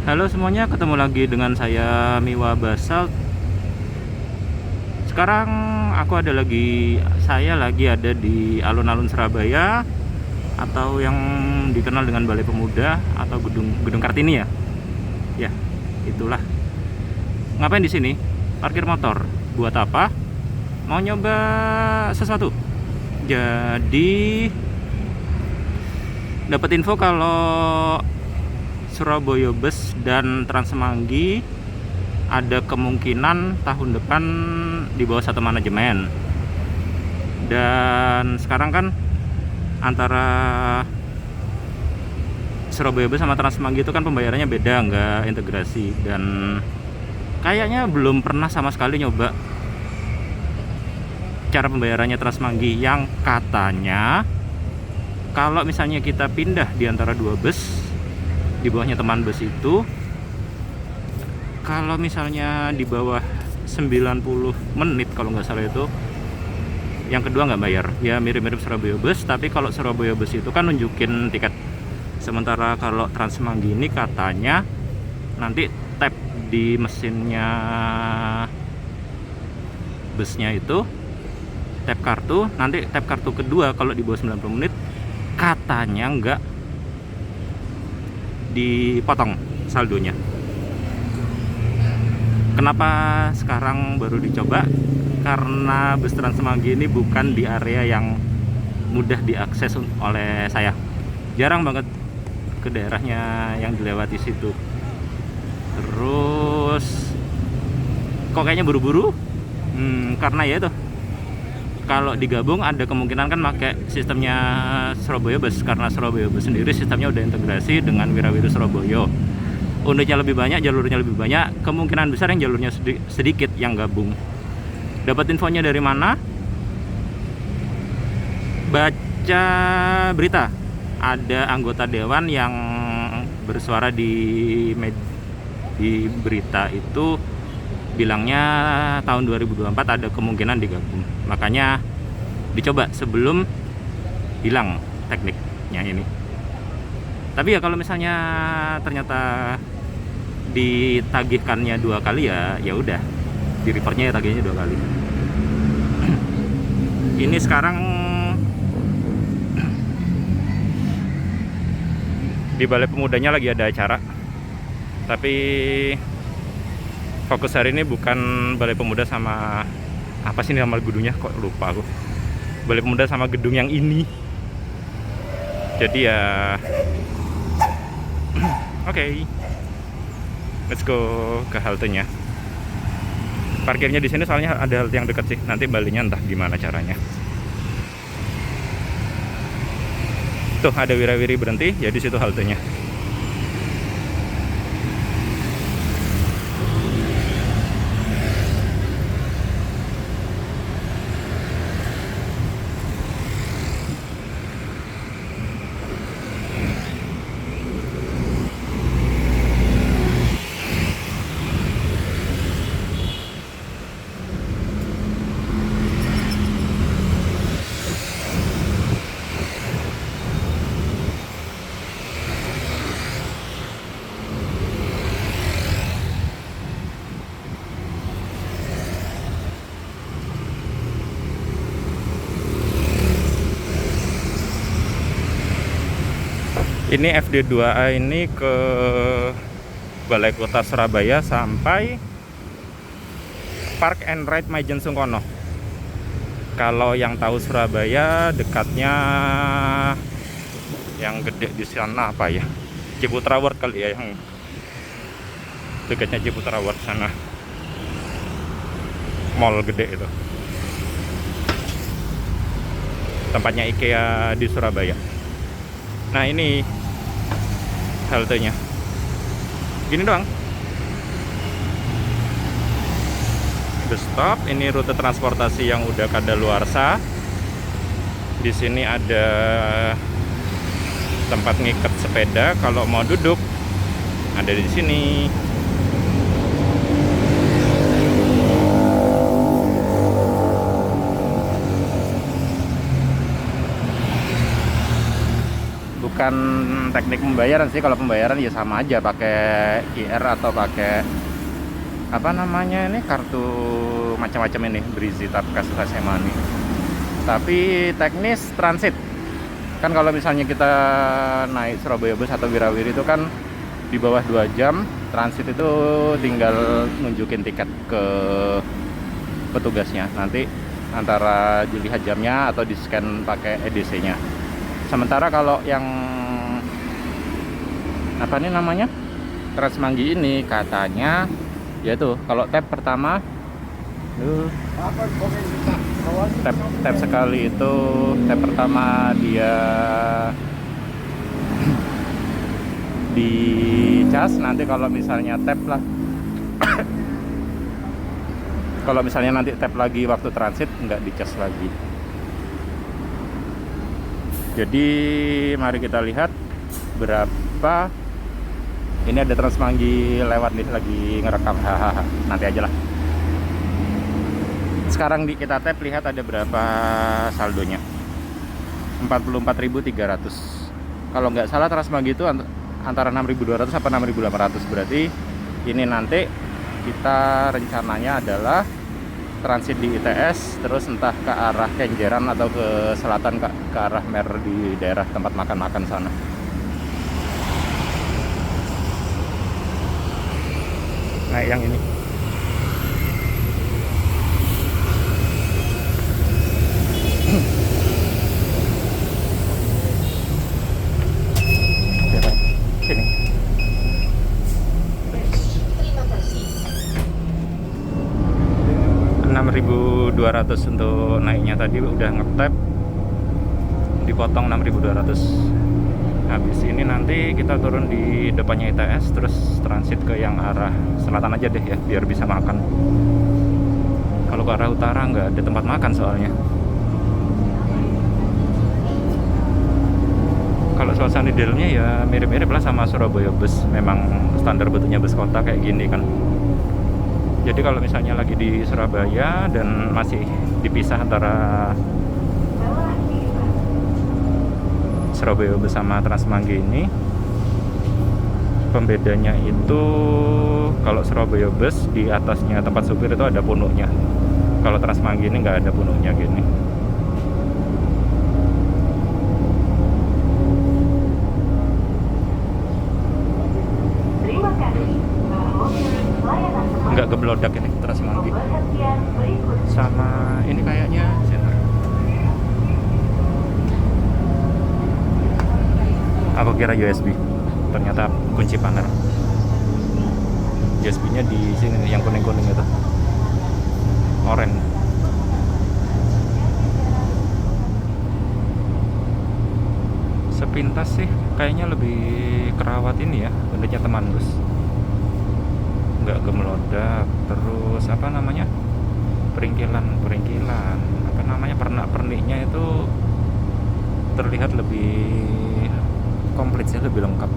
Halo semuanya, ketemu lagi dengan saya Miwa Basalt. Sekarang saya lagi ada di alun-alun Surabaya atau yang dikenal dengan Balai Pemuda atau Gedung Kartini ya. Ya, itulah. Ngapain di sini? Parkir motor. Buat apa? Mau nyoba sesuatu. Jadi dapat info kalau Surabaya Bus dan Transmanggi ada kemungkinan tahun depan di bawah satu manajemen. Dan sekarang kan antara Surabaya Bus sama Transmanggi itu kan pembayarannya beda, nggak integrasi. Dan kayaknya belum pernah sama sekali nyoba cara pembayarannya Transmanggi, yang katanya kalau misalnya kita pindah di antara dua bus, di bawahnya teman bus itu, kalau misalnya di bawah 90 menit kalau nggak salah itu, yang kedua nggak bayar. Ya mirip-mirip Surabaya Bus, tapi kalau Surabaya Bus itu kan nunjukin tiket. Sementara kalau Transmanggi ini katanya nanti tap di mesinnya busnya itu, tap kartu, nanti tap kartu kedua kalau di bawah 90 menit katanya nggak dipotong saldonya. Kenapa sekarang baru dicoba? Karena bus Transmanggi ini bukan di area yang mudah diakses oleh saya. Jarang banget ke daerahnya yang dilewati situ. Terus kok kayaknya buru-buru? Karena ya itu, kalau digabung ada kemungkinan kan pakai sistemnya Surabaya Bus, karena Surabaya Bus sendiri sistemnya udah integrasi dengan Wirawiri Surabaya. Unitnya lebih banyak, jalurnya lebih banyak, kemungkinan besar yang jalurnya sedikit yang gabung. Dapat infonya dari mana? Baca berita, ada anggota dewan yang bersuara di berita itu bilangnya tahun 2024 ada kemungkinan digabung. Makanya dicoba sebelum hilang tekniknya ini. Tapi ya kalau misalnya ternyata ditagihkannya 2 kali ya udah, di reportnya ya tagihnya 2 kali. Ini sekarang di Balai Pemudanya lagi ada acara, tapi fokus hari ini bukan Balai Pemuda sama apa sih nama gedungnya, kok lupa aku. Balai Pemuda sama gedung yang ini. Jadi ya oke. Let's go ke haltenya. Parkirnya di sini soalnya ada halte yang dekat sih. Nanti balinya entah gimana caranya. Tuh ada Wirawiri berhenti, ya di situ haltenya. Ini FD2A ini ke Balai Kota Surabaya sampai Park and Ride Maijen Sungkono. Kalau yang tahu Surabaya, dekatnya yang gede di sana apa ya? Ciputra World kali ya, yang dekatnya Ciputra World sana. Mall gede itu. Tempatnya IKEA di Surabaya. Nah ini haltenya, gini doang. Bus stop, ini rute transportasi yang udah kadaluarsa. Di sini ada tempat ngikat sepeda, kalau mau duduk ada di sini. bukan teknik pembayaran sih. Kalau pembayaran ya sama aja, pakai QR atau pakai apa namanya ini, kartu macam-macam ini, Brizi, Tapkas, Money. Tapi teknis transit kan, kalau misalnya kita naik Surabaya Bus atau Wirawiri itu kan di bawah 2 jam, transit itu tinggal nunjukin tiket ke petugasnya, nanti antara dilihat jamnya atau di scan pakai EDC-nya. Sementara kalau yang apa ini namanya, Transmanggi ini katanya yaitu kalau tap pertama tap sekali itu, tap pertama dia di cas. Nanti kalau misalnya tap lah kalau misalnya nanti tap lagi waktu transit, nggak dicas lagi. Jadi mari kita lihat berapa. Ini ada Transmanggi lewat nih, lagi ngerekam. Hahaha, nanti aja lah. Sekarang kita tap, lihat ada berapa saldonya. 44.300. Kalau nggak salah Transmanggi itu antara 6.200 apa 6.800. Berarti ini nanti kita rencananya adalah transit di ITS, terus entah ke arah Kenjeran atau ke selatan, ke arah Mer, di daerah tempat makan-makan sana. Nah, yang ini sini. 6.200 untuk naiknya, tadi udah ngetap dipotong 6.200. Habis ini nanti kita turun di depannya ITS, terus transit ke yang arah selatan aja deh ya, biar bisa makan. Kalau ke arah utara nggak ada tempat makan soalnya. Kalau suasana di dalamnya ya mirip-mirip lah sama Surabaya Bus. Memang standar bentuknya bus kota kayak gini kan. Jadi kalau misalnya lagi di Surabaya dan masih dipisah antara Surabaya Bus sama Transmanggi ini, pembedanya itu kalau Surabaya Bus di atasnya tempat supir itu ada punuknya. Kalau Transmanggi ini nggak ada punuknya gini. Nggak geblodak ini Transmanggi. Sama ini kayaknya center. Aku kira USB, ternyata kunci panel. USB-nya di sini nih, yang kuning-kuning itu, oranye. Sepintas sih kayaknya lebih kerawat ini ya, unitnya teman bus. Nggak gemelodak, terus apa namanya, peringkilan apa namanya, pernak-perniknya itu terlihat lebih komplit sih, lebih lengkap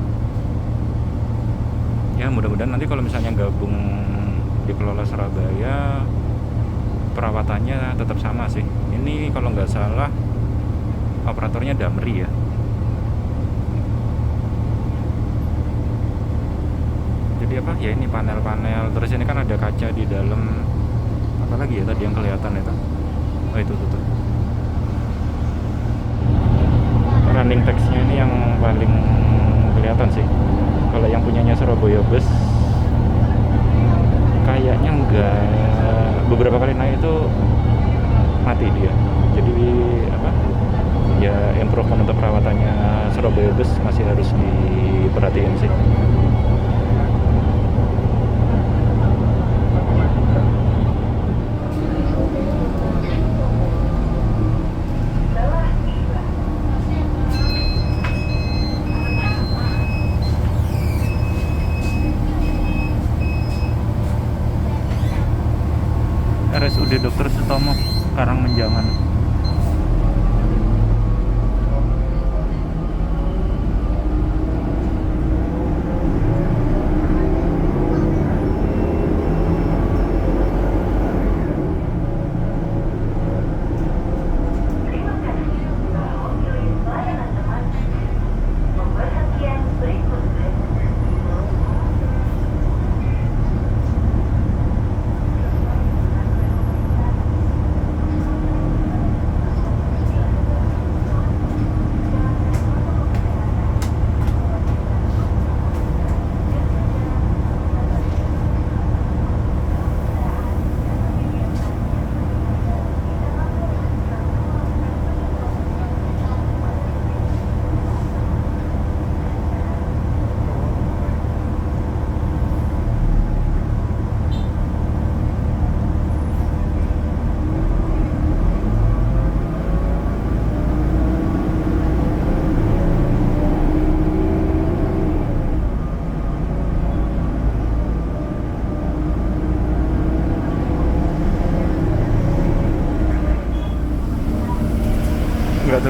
ya. Mudah-mudahan nanti kalau misalnya gabung dikelola Surabaya, perawatannya tetap sama sih. Ini kalau nggak salah operatornya Damri ya. Jadi apa ya, ini panel-panel, terus ini kan ada kaca di dalam. Apa lagi ya tadi yang kelihatan itu? Oh itu tuh. Running text-nya ini yang paling kelihatan sih. Kalau yang punyanya Surabaya Bus kayaknya enggak, beberapa kali naik itu mati dia. Jadi apa ya, improvement untuk perawatannya Surabaya Bus masih harus diperhatiin sih. RSUD Dr. Sutomo, Karangmenjangan.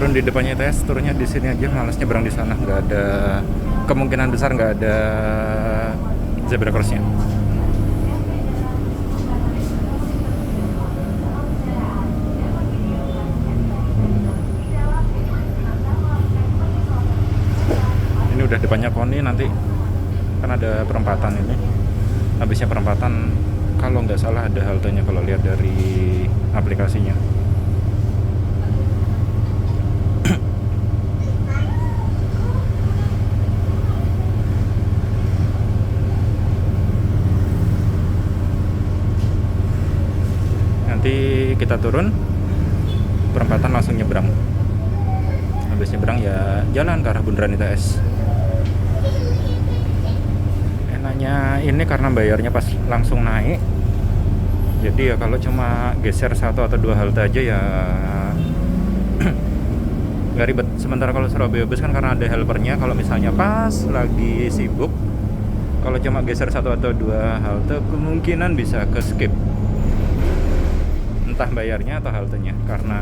turun di depannya ITS, turunnya di sini aja, males nyebrang di sana, nggak ada, kemungkinan besar nggak ada zebra crossnya. Ini udah depannya Koni, nanti kan ada perempatan ini, habisnya perempatan kalau nggak salah ada haltenya kalau lihat dari aplikasinya. Nanti kita turun perempatan langsung nyebrang, habis nyebrang ya jalan ke arah Bundaran ITS. Enaknya ini karena bayarnya pas langsung naik, jadi ya kalau cuma geser 1 atau 2 halte aja ya nggak ribet. Sementara kalau Surabaya Bus kan karena ada helpernya, kalau misalnya pas lagi sibuk, kalau cuma geser 1 atau 2 halte kemungkinan bisa ke skip, entah bayarnya atau haltenya karena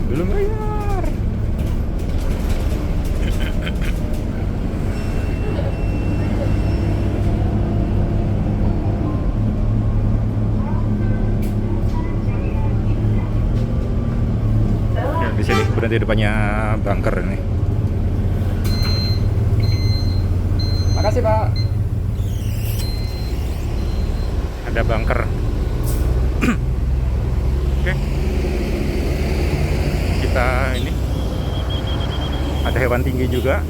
belum bayar. Ya, di sini berhenti depannya bunker ini. Makasih Pak. Ada bunker. Oke. Kita ini ada hewan tinggi juga.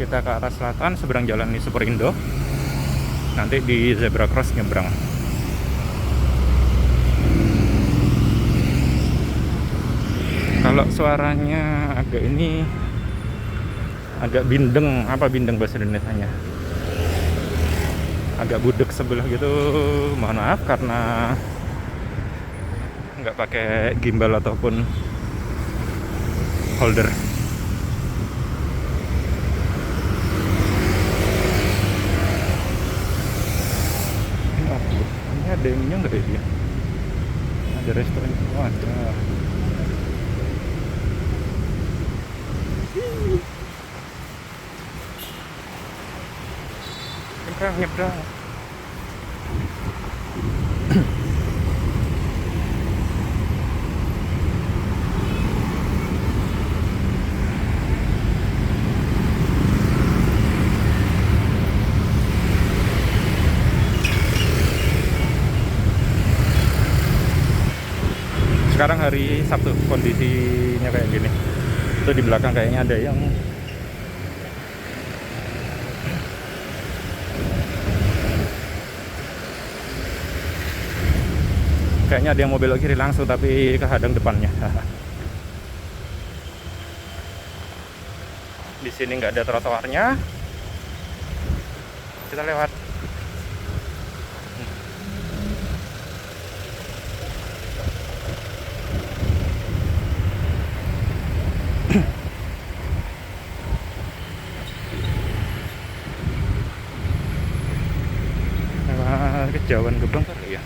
Kita ke arah selatan seberang jalan ini Superindo. Nanti di zebra cross nyebrang. Kalau suaranya agak ini agak bindeng, apa bindeng bahasa Indonesianya? Agak budek sebelah gitu. Mohon maaf karena nggak pakai gimbal ataupun holder. Ini ada ininya nggak ya dia? Ada restoran, oh, ada. Nyebrang. Sekarang hari Sabtu, kondisinya kayak gini. Itu di belakang kayaknya ada yang mau belok kiri langsung tapi kehadang depannya. Di sini nggak ada trotoarnya. Kita lewat. Kejauhan Gebang kali ya.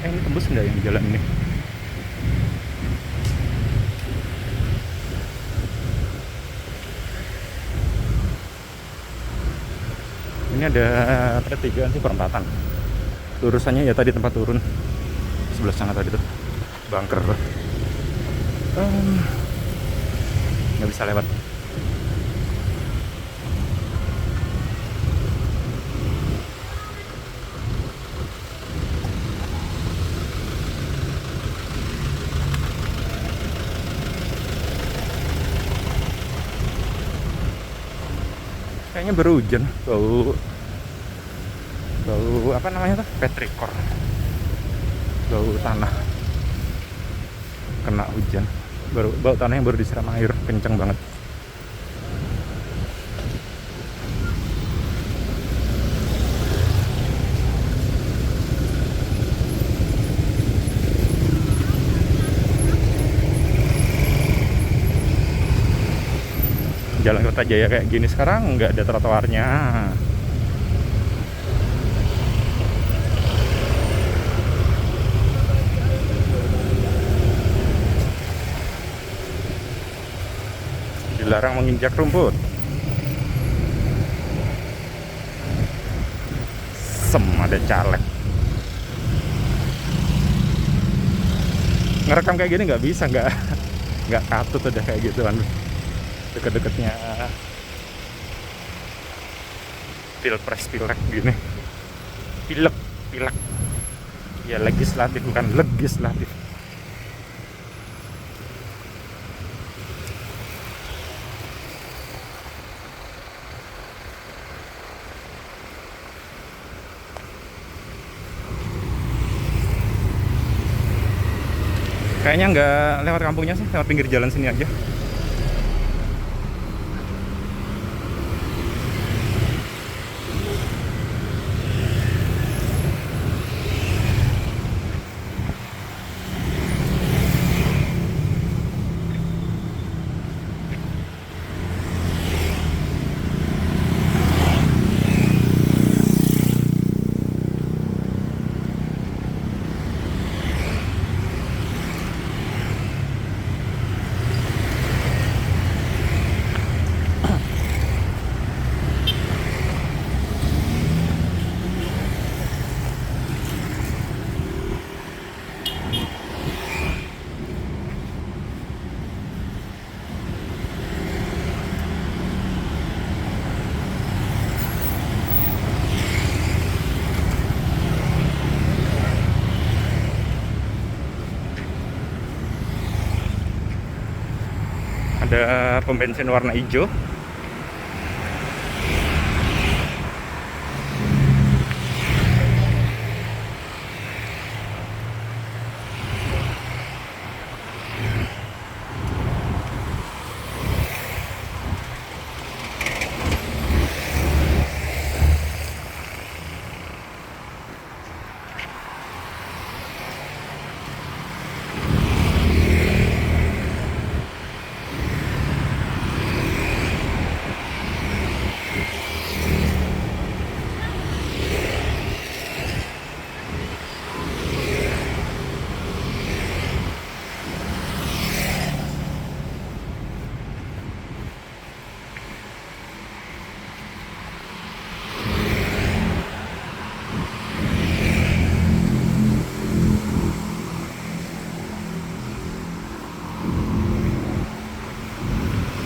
Ini tembus nggak yang jalan ini? Ini ada pertigaan sih, perempatan. Lurusannya ya tadi tempat turun sebelah sana tadi tuh bunker. Nggak bisa lewat. Kayaknya baru hujan, bau apa namanya tuh, petrikor, bau tanah kena hujan, bau tanah yang baru disiram air kenceng banget. Jalan Kertajaya kayak gini sekarang nggak ada trotoarnya. dilarang menginjak rumput. Ada caleg. Ngerekam kayak gini nggak bisa, nggak katut udah kayak gitu kan. Deket-deketnya pilpres pilek gini. Pilek ya, legislatif bukan legislatif. Kayaknya nggak lewat kampungnya sih, lewat pinggir jalan sini aja. Ada pom bensin warna hijau.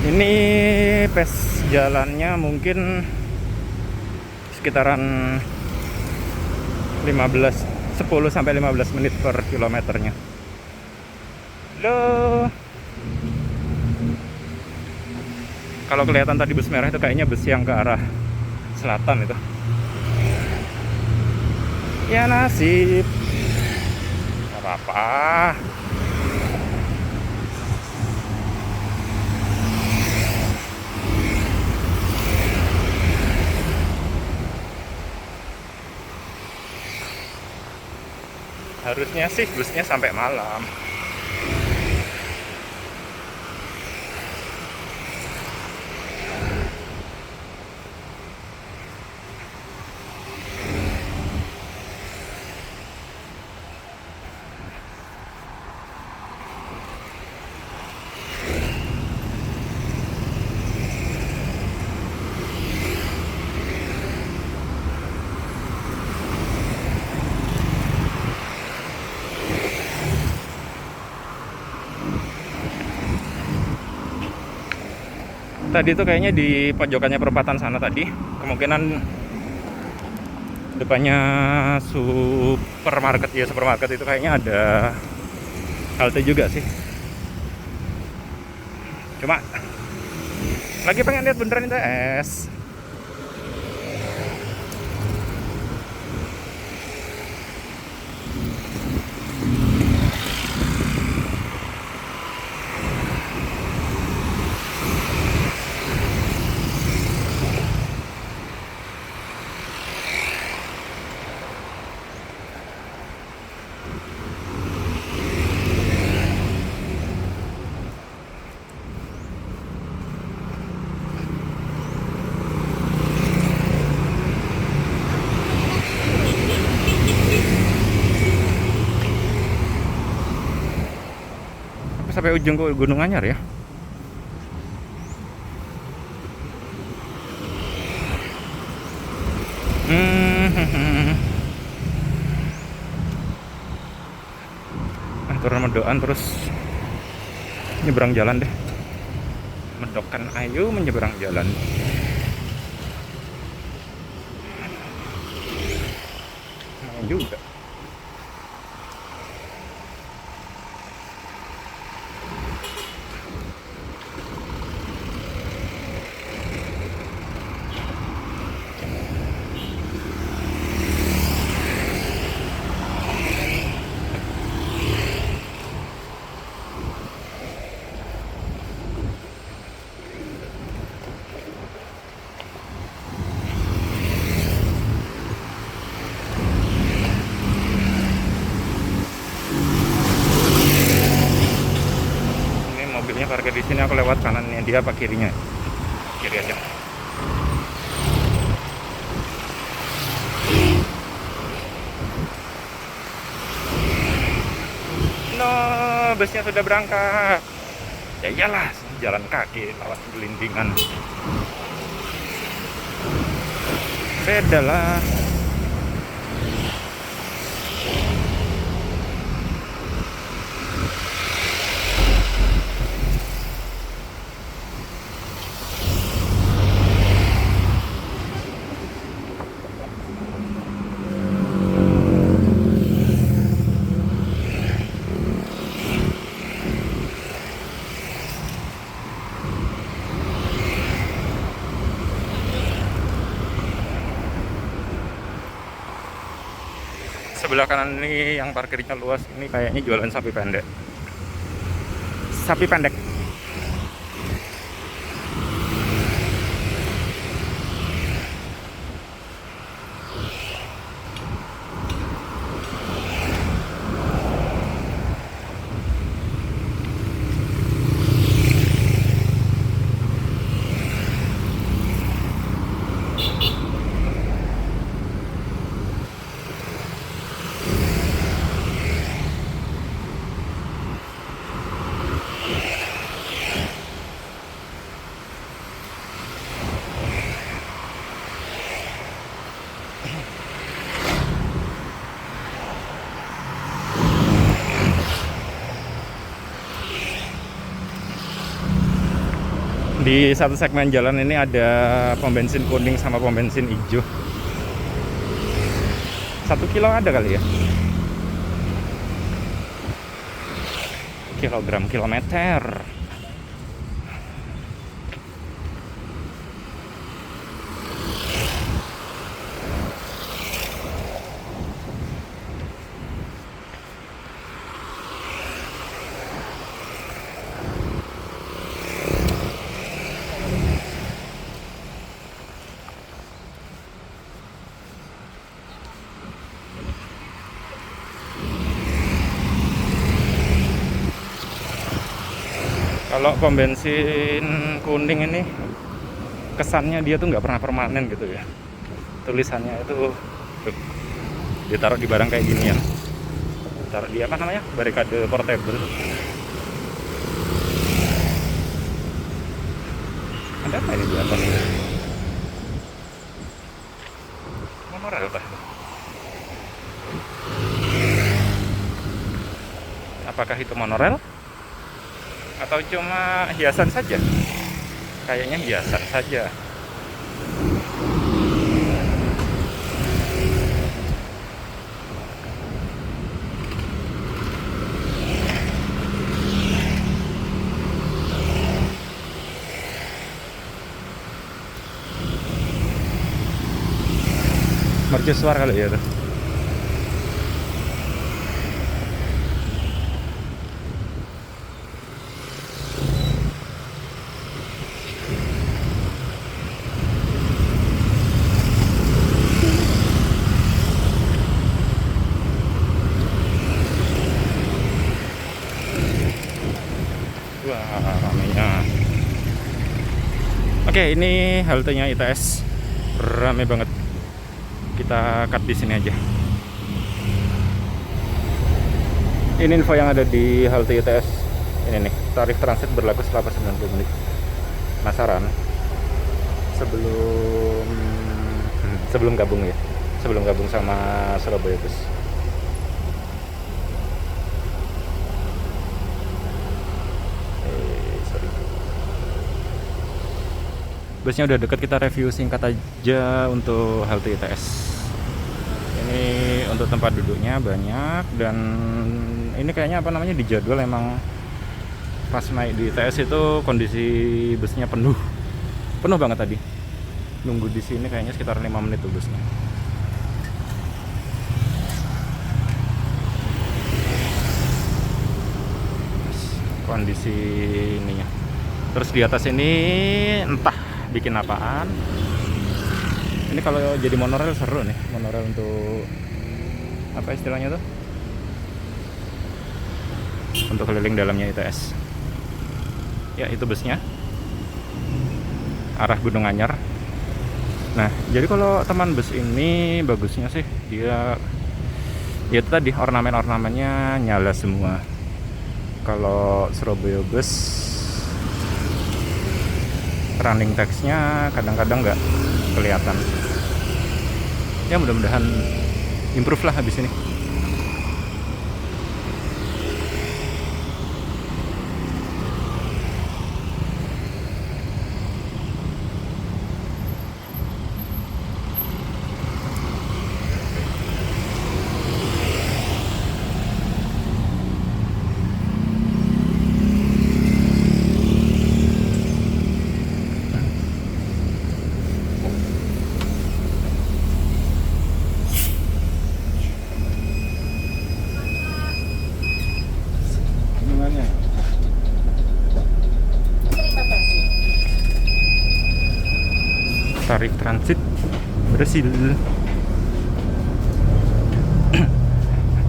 Ini pace jalannya mungkin sekitaran 10 sampai 15 menit per kilometernya. Loh. Kalau kelihatan tadi bus merah itu kayaknya bus yang ke arah selatan itu. Ya nasib. Gak apa-apa. Harusnya sih busnya sampai malam. Tadi itu kayaknya di pojokannya perempatan sana tadi, kemungkinan depannya supermarket, ya supermarket itu kayaknya ada halte juga sih. Cuma lagi pengen lihat beneran ITS. Sampai ujung ke Gunung Anyar ya. Hmm. Turun Medokan terus nyeberang jalan deh. Medokan, ayo menyeberang jalan. Main juga. Mobilnya parkir di sini, aku lewat kanannya dia apa kirinya? Kiri aja. No, busnya sudah berangkat. Ya iyalah, jalan kaki lewat gelintingan. Beda lah. Sebelah kanan ini yang parkirnya luas, ini kayaknya jualan sapi pendek. Sapi pendek. Di satu segmen jalan ini ada pom bensin kuning sama pom bensin hijau. 1 kilo ada kali ya? Kilogram, kilometer. Kalau pom bensin kuning ini kesannya dia tuh nggak pernah permanen gitu ya. Tulisannya itu tuh, ditaruh di barang kayak gini ya. Taruh di apa namanya? Barikade portable. Ada apa ini di atas? Monorail apa? Apakah itu monorail? Atau cuma hiasan saja? Kayaknya hiasan saja. Mercusuar kali ya tuh. Wah, ramainya. Oke, ini haltenya ITS. Rame banget. Kita cut di sini aja. Ini info yang ada di halte ITS. Ini nih, tarif transit berlaku selama 90 menit. Penasaran? Sebelum sebelum gabung ya, sebelum gabung sama Surabaya Bus. Sorry. Busnya udah deket, kita review singkat aja untuk halte ITS. Ini untuk tempat duduknya banyak, dan ini kayaknya apa namanya, di jadwal emang pas naik di ITS itu kondisi busnya penuh banget tadi. Nunggu di sini kayaknya sekitar 5 menit tuh busnya. Kondisi ininya. Terus di atas ini entah bikin apaan. Ini kalau jadi monorail seru nih, monorail untuk apa istilahnya tuh? Untuk keliling dalamnya ITS. Ya, itu busnya. Arah Gunung Anyar. Nah, jadi kalau teman bus ini bagusnya sih dia ya itu tadi, ornamen-ornamennya nyala semua. Kalau Surabaya Bus running text-nya kadang-kadang nggak kelihatan. Ya mudah-mudahan improve lah habis ini. Tarif transit berhasil.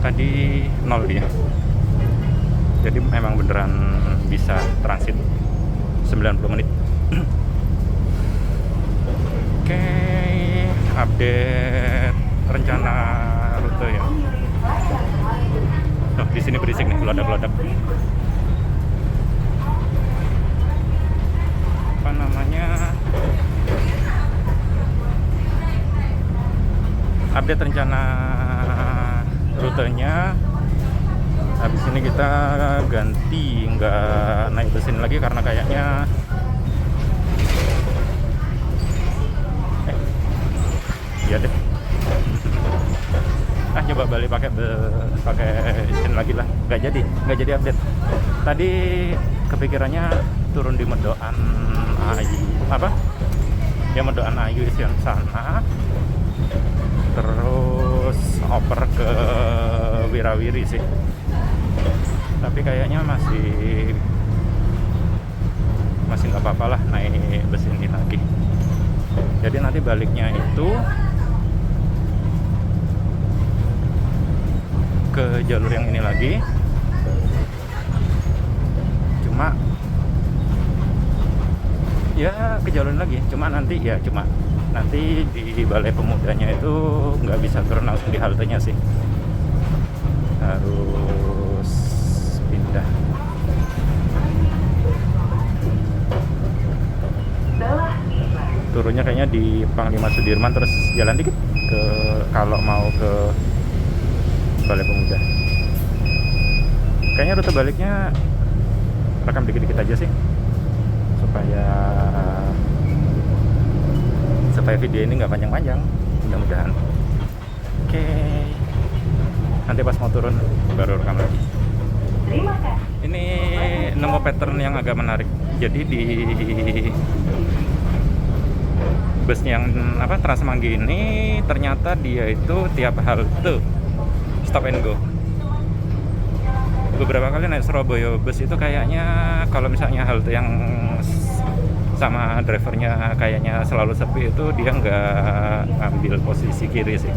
Tadi 0 dia. Jadi memang beneran bisa transit 90 menit. Oke, update rencana rute ya. Oh, di sini berisik nih, gelodak-gelodak. Apa namanya? Update rencana rutenya. Habis ini kita ganti, nggak naik bus ini lagi karena kayaknya iya deh. Coba balik pakai mesin lagi lah. Nggak jadi update. Tadi kepikirannya turun di Medokan Ayu, apa? Ya Medokan Ayu isian sana. Terus oper ke Wirawiri sih, tapi kayaknya masih nggak apa-apa lah naik bus ini lagi. Jadi nanti baliknya itu ke jalur yang ini lagi, cuma ya ke jalur lagi, cuma nanti di Balai Pemudanya itu nggak bisa turun langsung di haltenya sih, harus pindah. Turunnya kayaknya di Panglima Sudirman, terus jalan dikit ke kalau mau ke Balai Pemuda. Kayaknya rute baliknya rekam dikit-dikit aja sih, supaya video ini nggak panjang-panjang, mudah-mudahan. Oke, nanti pas mau turun baru rekam lagi. Ini nemu pattern yang agak menarik. Jadi di busnya yang Transmanggi ini ternyata dia itu tiap halte stop and go. Beberapa kali naik Surabaya Bus itu kayaknya kalau misalnya halte yang sama drivernya kayaknya selalu sepi, itu dia nggak ambil posisi kiri sih.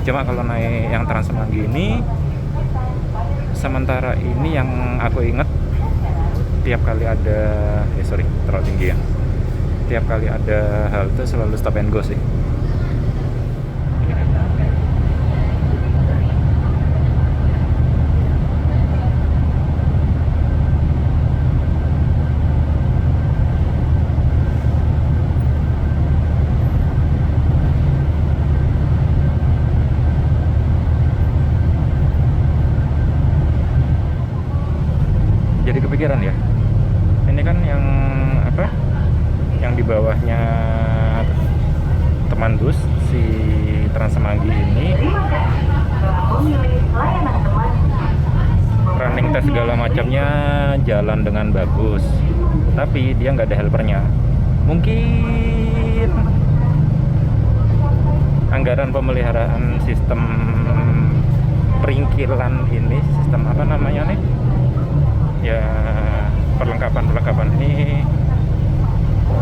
Cuma kalau naik yang Transmanggi ini, sementara ini yang aku inget tiap kali ada terlalu tinggi ya, tiap kali ada halte selalu stop and go sih. tes segala macamnya jalan dengan bagus, tapi dia nggak ada helpernya. Mungkin anggaran pemeliharaan sistem peringkilan ini, sistem apa namanya nih ya, perlengkapan ini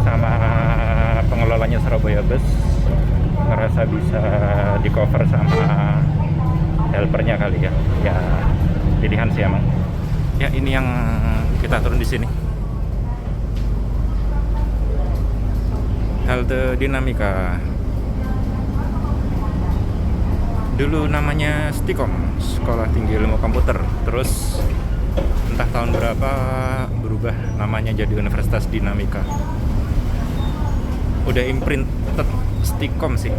sama pengelolanya Surabaya Bus ngerasa bisa di cover sama helpernya kali ya. Ya pilihan sih emang. Ya ini yang kita turun di sini. Halte Dinamika. Dulu namanya Stikom, Sekolah Tinggi Ilmu Komputer. Terus entah tahun berapa berubah namanya jadi Universitas Dinamika. Udah imprinted Stikom sih.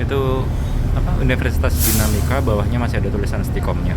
Itu apa, Universitas Dinamika, bawahnya masih ada tulisan Stikomnya.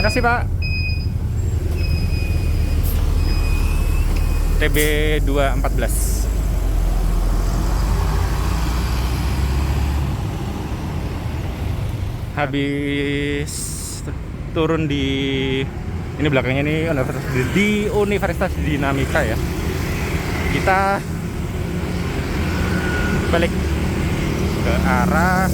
Makasih Pak. TB 214. Habis turun di ini, belakangnya ini di Universitas Dinamika ya. Kita balik ke arah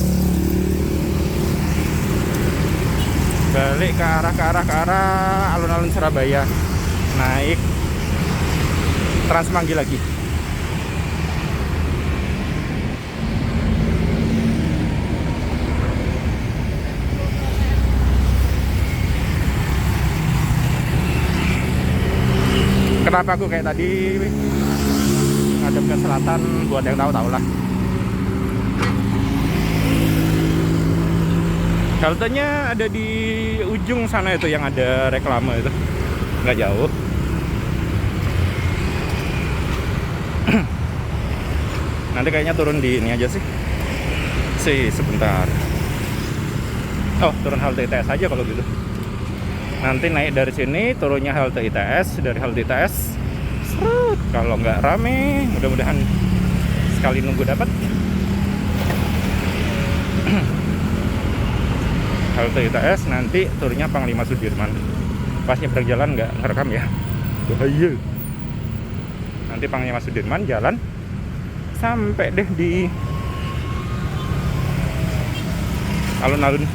alun-alun Surabaya, naik Transmanggi lagi. Kenapa aku kayak tadi ngadep ke selatan, buat yang tahu lah. Haltenya ada di ujung sana itu yang ada reklame itu, nggak jauh. Nanti kayaknya turun di ini aja sih. Sebentar. Oh, turun halte ITS aja kalau gitu. Nanti naik dari sini, turunnya halte ITS, dari halte ITS. Serut. Kalau nggak rame, mudah-mudahan sekali nunggu dapat. Halte ITS, nanti turunnya Panglima Sudirman. Pas nyebrang jalan nggak ngerekam ya, bahaya. Nanti Panglima Sudirman jalan sampai deh di alun-alun.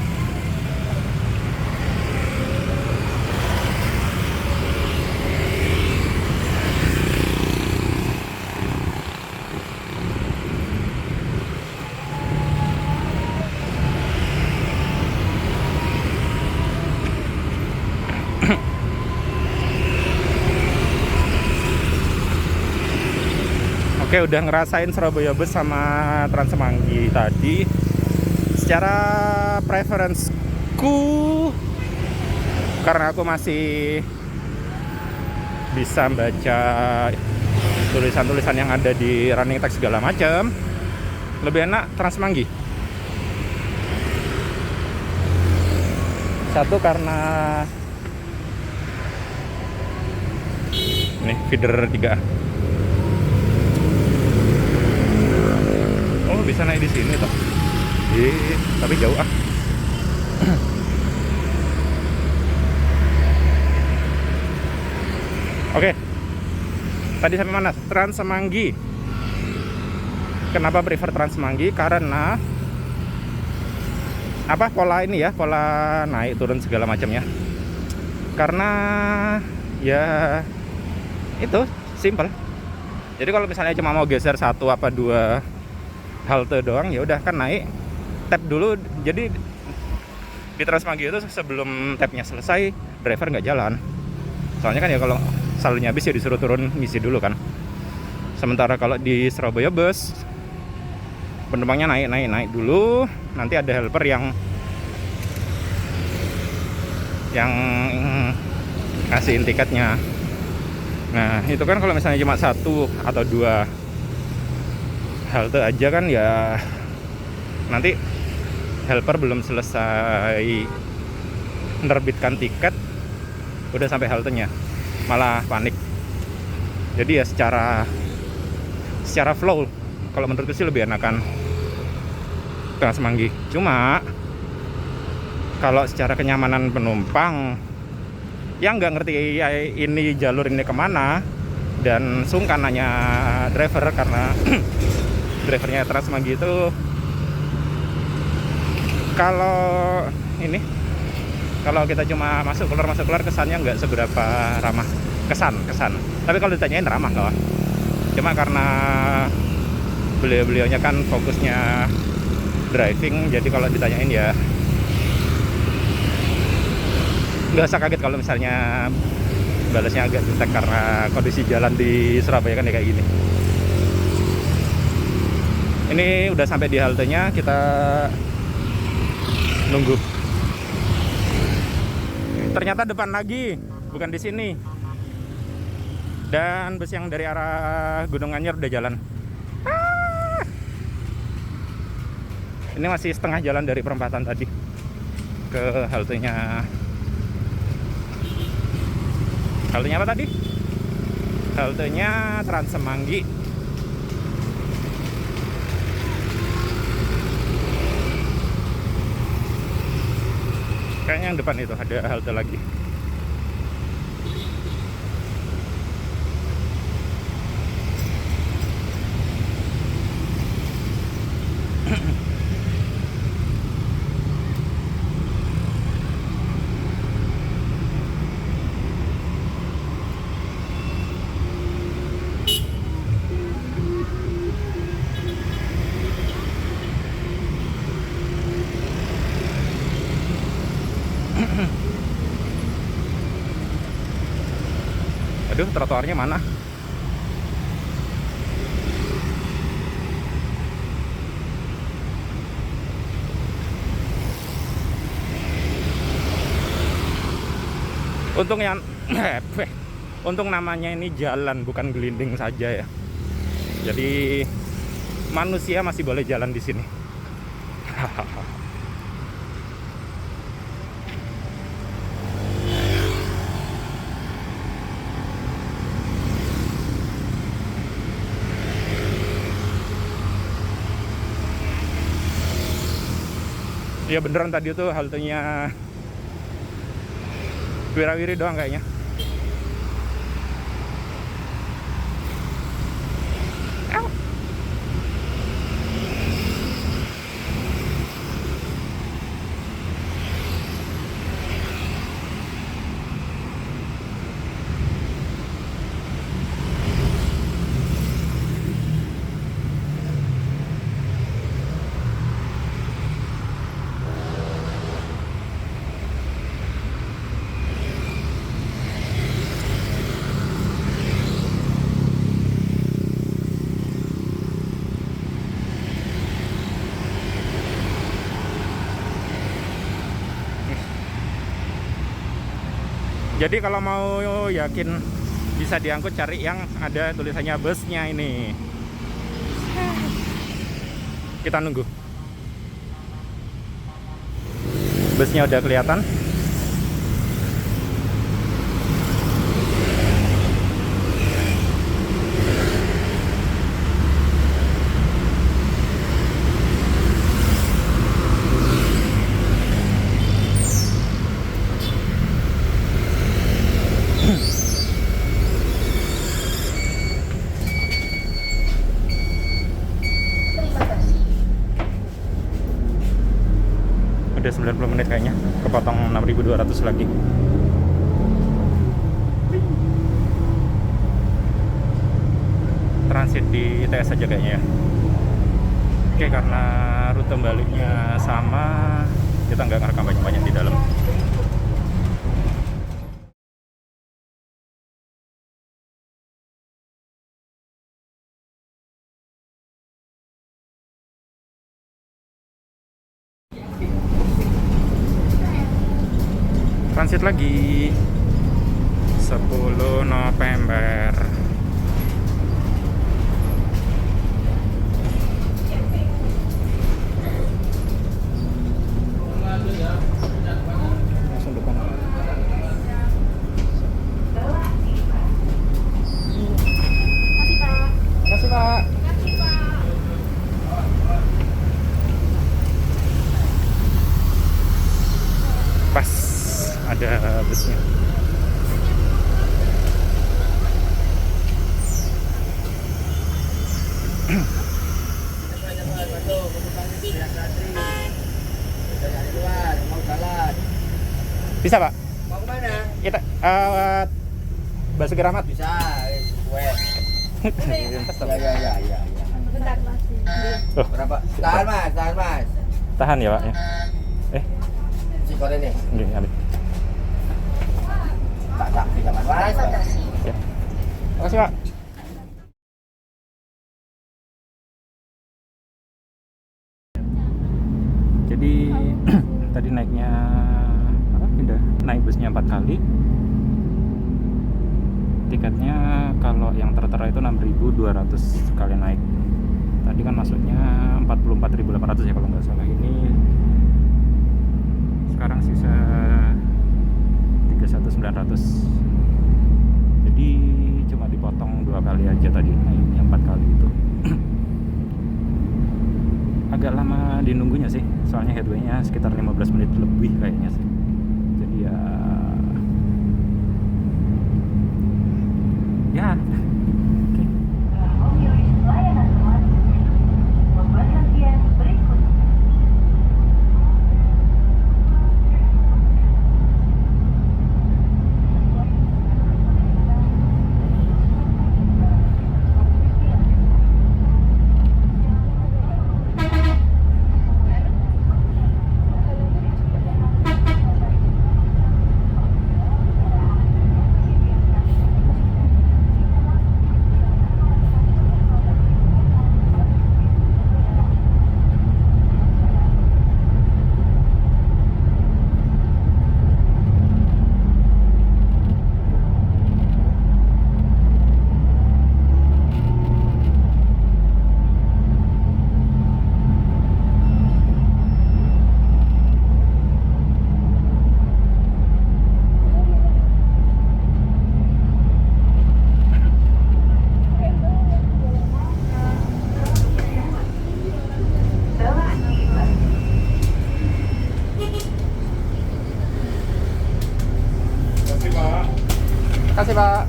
Oke, udah ngerasain Surabaya Bus sama Transmanggi tadi. Secara preferensiku, karena aku masih bisa baca tulisan-tulisan yang ada di running text segala macam, lebih enak Transmanggi. Satu karena ini feeder 3A. Oh, bisa naik di sini toh. Tapi jauh ah. Oke. Tadi sampai mana? Trans Semanggi. Kenapa prefer Trans Semanggi? Karena apa, pola ini ya, pola naik turun segala macamnya. Karena ya itu simple. Jadi kalau misalnya cuma mau geser satu apa dua halte doang, ya udah kan naik, tap dulu. Jadi di Trans Semanggi itu sebelum tapnya selesai, driver nggak jalan. Soalnya kan ya kalau saldonya habis ya disuruh turun ngisi dulu kan. Sementara kalau di Surabaya bus, penumpangnya naik dulu, nanti ada helper yang ngasihin tiketnya. Nah itu kan kalau misalnya cuma satu atau dua halte aja kan ya, nanti helper belum selesai menerbitkan tiket udah sampai haltenya, malah panik. Jadi ya secara flow kalau menurutku sih lebih enakan Trans Semanggi. Cuma kalau secara kenyamanan penumpang yang nggak ngerti ya ini jalur ini kemana dan sungkan nanya driver, karena drivernya Trans Semanggi itu kalau kita cuma masuk keluar kesannya nggak seberapa ramah. Kesan tapi kalau ditanyain ramah loh. Cuma karena beliau-beliaunya kan fokusnya driving, jadi kalau ditanyain ya nggak usah kaget kalau misalnya balasnya agak jutek, karena kondisi jalan di Surabaya kan ya kayak gini. Ini udah sampai di haltenya, kita nunggu. Ternyata depan lagi, bukan di sini. Dan bus yang dari arah Gunung Anyar udah jalan. Ini masih setengah jalan dari perempatan tadi ke haltenya. Haltenya apa tadi? Haltenya Trans Semanggi. Kayaknya yang depan itu ada halte lagi. Aduh, trotoarnya mana? Untung yang untung namanya ini jalan, bukan gelinding saja ya. Jadi manusia masih boleh jalan di sini. Ya beneran tadi tuh haltenya Wirawiri doang kayaknya. Jadi kalau mau yakin bisa diangkut, cari yang ada tulisannya busnya ini. Kita nunggu. Busnya udah kelihatan. 90 menit kayaknya, kepotong 6.200 lagi. Transit di ITS aja kayaknya ya. Oke, karena rute baliknya sama, kita nggak ngerekam banyak-banyak di dalam. Transit lagi 10 November. Langsung depan. Makasih, Pak. Pas ada busnya. Bisa, Pak? Mau kemana? Kita Basuki Rahmat. Bisa, kue. Ya. Ya. Bentar masih. Oh, Berapa? Tahan mas. tahan ya, Pak ya. Si kore nih. Gini, ambil. Tak, bisa mas. Ya. Makasih, Pak. Jadi tadi naiknya pindah naik busnya 4 kali. Tiketnya kalau yang tertera itu 6.200 sekali naik. Tadi kan masuknya 44.800 ya kalau nggak salah. Ini sekarang sisa 31.900. Jadi cuma dipotong 2 kali aja tadi naiknya 4 kali itu. Agak lama dinunggunya sih, soalnya headway-nya sekitar 15 menit lebih kayaknya sih. Jadi ya oke. Kasih, Pak.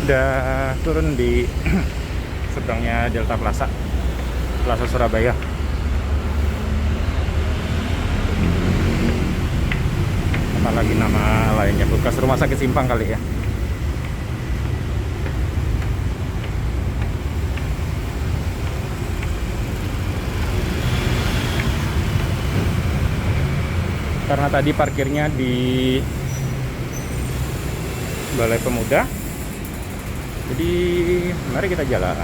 Udah turun di seberangnya Delta Plaza Surabaya. Apalagi nama lainnya, bekas Rumah Sakit Simpang kali ya. Karena tadi parkirnya di Balai Pemuda, jadi mari kita jalan.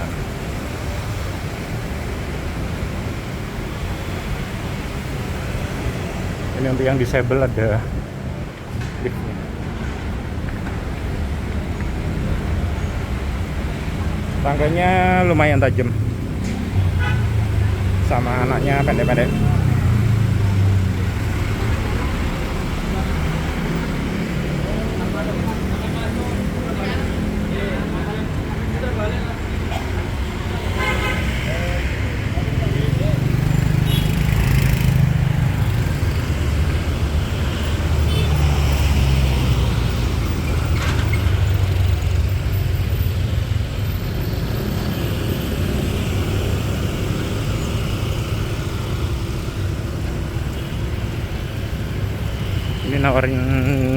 Ini untuk yang disable ada liftnya. Tangganya lumayan tajam, sama anaknya pendek-pendek.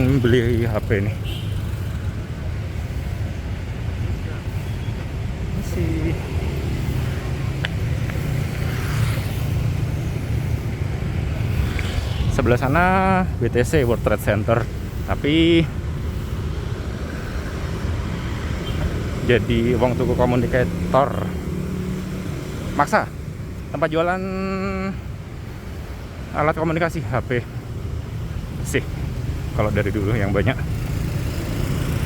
pengen beli HP nih. Masih sebelah sana BTC, World Trade Center, tapi jadi wong tuku komunikator maksa tempat jualan alat komunikasi HP sih kalau dari dulu yang banyak.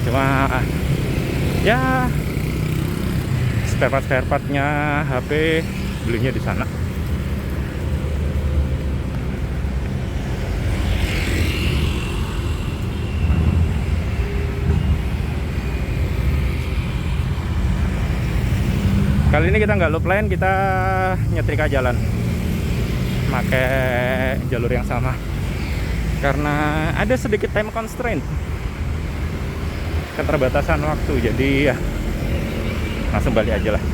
Cuma ya spare partnya HP belinya di sana. Kali ini kita nggak loop line, kita nyetrika jalan, pakai jalur yang sama karena ada sedikit time constraint, keterbatasan waktu, jadi ya langsung balik aja lah.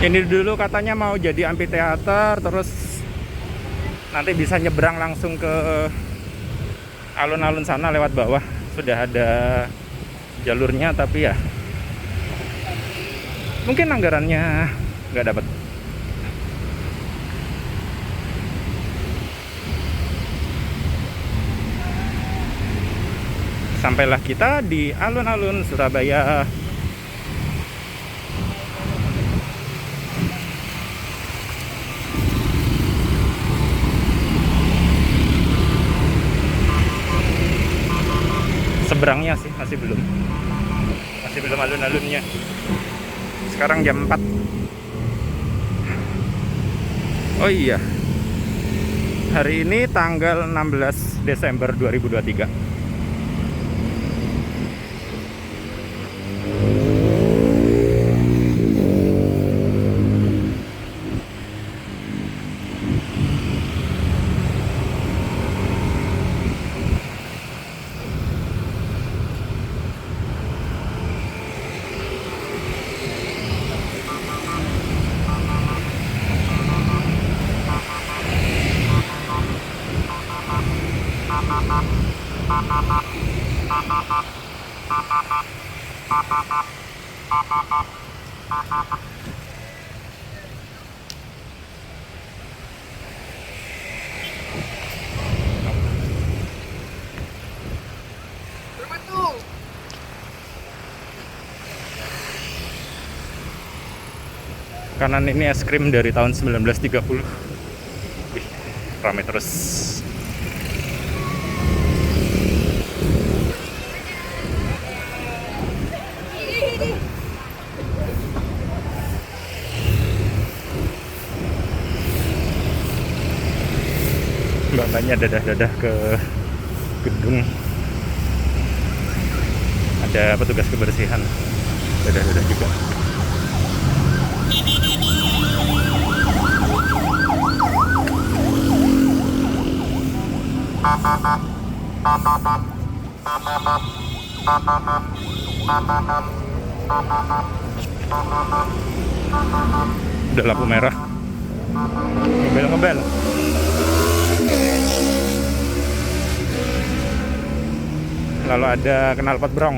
Ini dulu katanya mau jadi amphitheater, terus nanti bisa nyebrang langsung ke alun-alun sana lewat bawah. Sudah ada jalurnya, tapi ya mungkin anggarannya nggak dapat. Sampailah kita di alun-alun Surabaya. Seberangnya sih masih belum alun-alunnya. Sekarang jam 4. Oh iya, hari ini tanggal 16 Desember 2023. Kanan ini es krim dari tahun 1930. Wih, ramai terus. Mbak-mbaknya dadah-dadah ke gedung. Ada petugas kebersihan dadah-dadah juga. Udah lampu merah, Ngebel-ngebel. Lalu ada knalpot brong.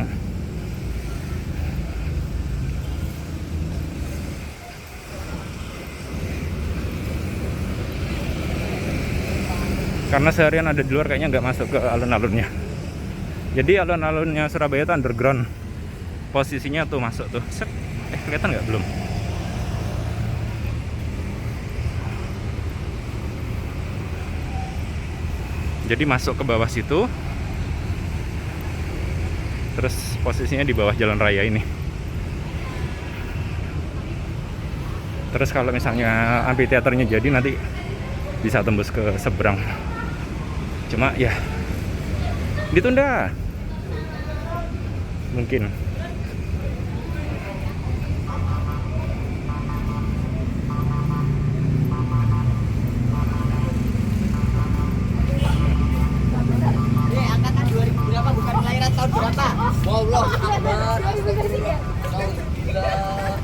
Karena seharian ada di luar kayaknya nggak masuk ke alun-alunnya. Jadi alun-alunnya Surabaya itu underground. Posisinya tuh masuk tuh. Set. Kelihatan nggak? Belum. Jadi masuk ke bawah situ. Terus posisinya di bawah jalan raya ini. Terus kalau misalnya amphitheaternya jadi nanti bisa tembus ke seberang. Cuma ya ditunda. Mungkin. Ini angkatan 2000 berapa? Bukan kelahiran tahun berapa? Allah Akbar. Astagfirullah. Alhamdulillah.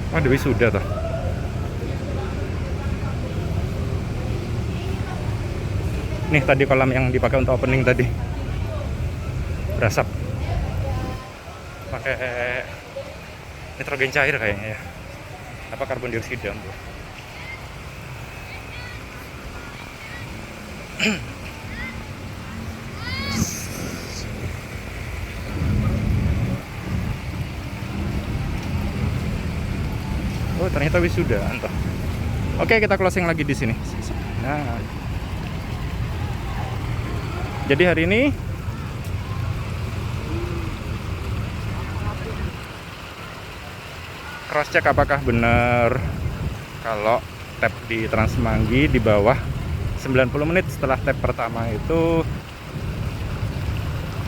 Oh, Dewi sudah tuh. Nih tadi kolam yang dipakai untuk opening tadi. Berasap. Pakai nitrogen cair kayaknya ya. Apa karbon dioksida tuh. Oh, ternyata wisuda, entah. Oke, kita closing lagi di sini. Nah, jadi hari ini cross check apakah benar kalau tap di Trans Semanggi di bawah 90 menit setelah tap pertama itu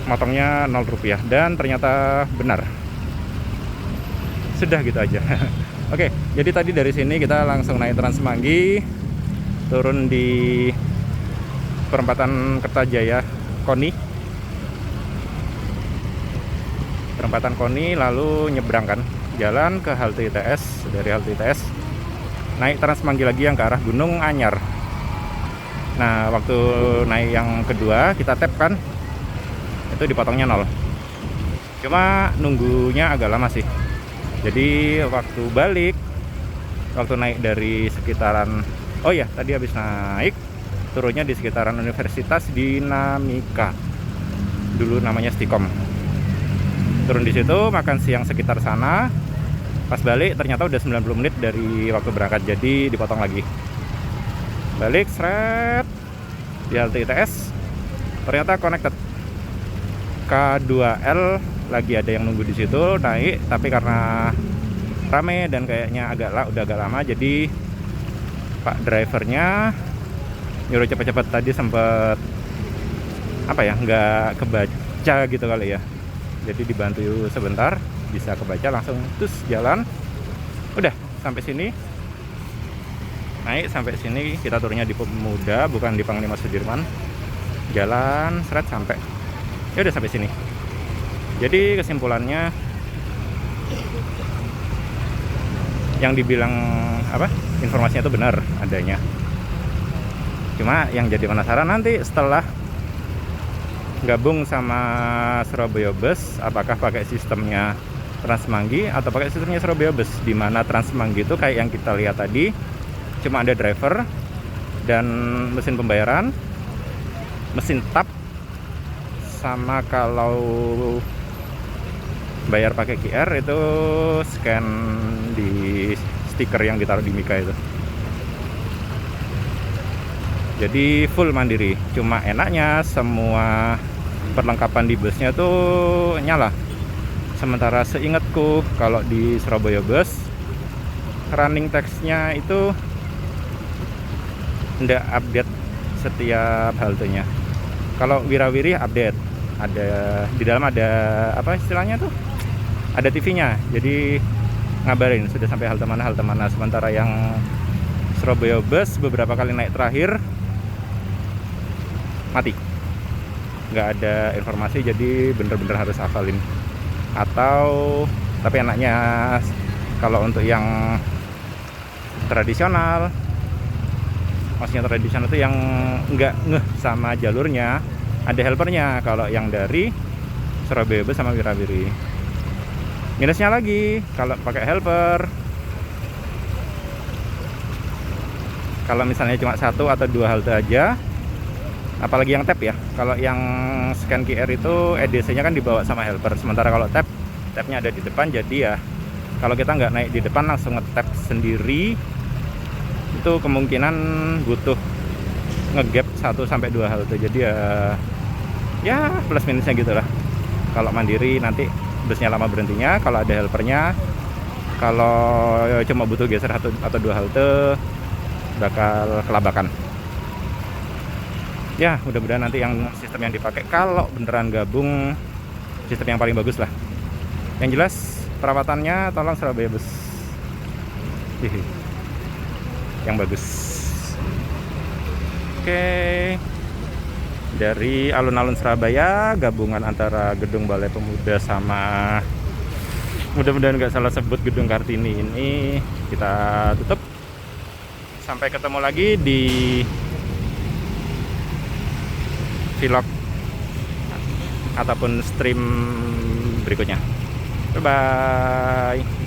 motongnya Rp0, dan ternyata benar. Sudah gitu aja. Oke, jadi tadi dari sini kita langsung naik Trans Semanggi, turun di perempatan Kertajaya Koni, perempatan Koni, lalu nyebrang kan, jalan ke halte ITS, dari halte ITS naik Trans Semanggi lagi yang ke arah Gunung Anyar. Nah, waktu naik yang kedua kita tap kan, itu dipotongnya 0. Cuma nunggunya agak lama sih. Jadi waktu balik, waktu naik dari sekitaran, oh ya tadi habis naik, turunnya di sekitaran Universitas Dinamika, dulu namanya Stikom. Turun di situ, makan siang sekitar sana. Pas balik ternyata udah 90 menit dari waktu berangkat, jadi dipotong lagi. Balik seret di halte ITS, ternyata connected K2L. Lagi ada yang nunggu di situ, naik, tapi karena rame dan kayaknya udah agak lama, jadi Pak drivernya nyuruh cepet-cepet. Tadi sempet apa ya, nggak kebaca gitu kali ya, jadi dibantu sebentar bisa kebaca, langsung terus jalan. Udah sampai sini, naik sampai sini, kita turunnya di Pemuda, bukan di Panglima Sudirman. Jalan seret sampai, ya udah sampai sini. Jadi kesimpulannya yang dibilang apa, informasinya itu benar adanya. Cuma yang jadi penasaran nanti setelah gabung sama Surabaya Bus, apakah pakai sistemnya Trans Semanggi atau pakai sistemnya Surabaya Bus, di mana Trans Semanggi itu kayak yang kita lihat tadi, cuma ada driver dan mesin pembayaran, mesin tap, sama kalau bayar pakai QR itu scan di stiker yang ditaruh di Mika itu. Jadi full mandiri. Cuma enaknya semua perlengkapan di busnya tuh nyala. Sementara seingatku kalau di Surabaya Bus running text-nya itu nggak update setiap haltenya. Kalau Wirawiri update, ada di dalam ada apa istilahnya tuh? Ada TV-nya. Jadi ngabarin sudah sampai halte mana. Sementara yang Surabaya Bus beberapa kali naik terakhir mati, nggak ada informasi, jadi bener-bener harus hafalin. Atau tapi enaknya kalau untuk yang tradisional, maksudnya tradisional itu yang nggak ngeh sama jalurnya, ada helpernya. Kalau yang dari Surabaya Bus sama Wirawiri. Minusnya lagi kalau pakai helper, kalau misalnya cuma 1 atau 2 halte aja, apalagi yang tap ya. Kalau yang scan QR itu EDC-nya kan dibawa sama helper. Sementara kalau tapnya ada di depan, jadi ya kalau kita nggak naik di depan langsung nge-tap sendiri, itu kemungkinan butuh nge-gap 1 sampai 2 halte. Jadi ya plus minusnya gitulah. Kalau mandiri nanti busnya lama berhentinya, kalau ada helpernya, kalau cuma butuh geser 1 atau 2 halte bakal kelabakan. Ya mudah-mudahan nanti yang sistem yang dipakai kalau beneran gabung sistem yang paling bagus lah. Yang jelas perawatannya tolong Surabaya Bus yang bagus. Oke, dari alun-alun Surabaya, gabungan antara Gedung Balai Pemuda sama, mudah-mudahan nggak salah sebut, Gedung Kartini ini kita tutup. Sampai ketemu lagi di vlog ataupun stream berikutnya. Bye bye.